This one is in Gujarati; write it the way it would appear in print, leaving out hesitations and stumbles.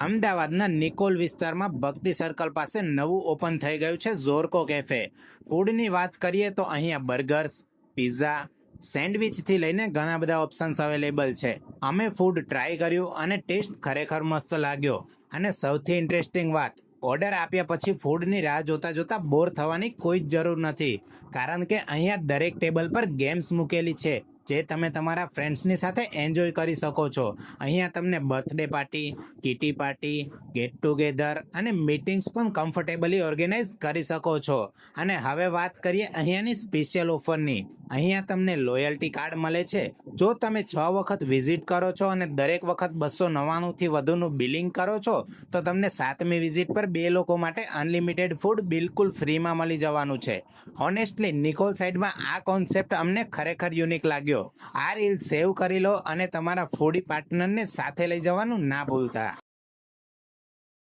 અમદાવાદના નિકોલ વિસ્તારમાં ભક્તિ સર્કલ પાસે નવું ઓપન થઈ ગયું છે ઝોર્કો કેફે. ફૂડની વાત કરીએ તો અહીંયા બર્ગર્સ, પિઝા, સેન્ડવિચથી લઈને ઘણા બધા ઓપ્શન્સ અવેલેબલ છે. અમે ફૂડ ટ્રાય કર્યું અને ટેસ્ટ ખરેખર મસ્ત લાગ્યો. અને સૌથી ઇન્ટરેસ્ટિંગ વાત, ઓર્ડર આપ્યા પછી ફૂડની રાહ જોતા જોતા બોર થવાની કોઈ જ જરૂર નથી, કારણ કે અહીંયા દરેક ટેબલ પર ગેમ્સ મૂકેલી છે જે તમે તમારા ફ્રેન્ડ્સની સાથે એન્જોય કરી શકો છો. અહીંયા તમને birthday party, kitty party, get together અને મીટિંગ્સ પણ કમ્ફર્ટેબલી ઓર્ગેનાઇઝ કરી શકો છો. અને હવે વાત કરીએ અહીંયાની સ્પેશિયલ ઓફરની. અહીંયા તમને લોયલ્ટી કાર્ડ મળે છે. જો તમે 6 વખત વિઝિટ કરો છો અને દરેક વખત 299થી વધુનું બિલિંગ કરો છો તો તમને 7મી વિઝિટ પર 2 લોકો માટે અનલિમિટેડ ફૂડ બિલકુલ ફ્રીમાં મળી જવાનું છે. ઓનેસ્ટલી નિકોલ સાઈડમાં આ કોન્સેપ્ટ અમને ખરેખર યુનિક લાગ્યો. આ રીલ સેવ કરી લો અને તમારા ફૂડી પાર્ટનરને સાથે લઈ જવાનું ના ભૂલતા.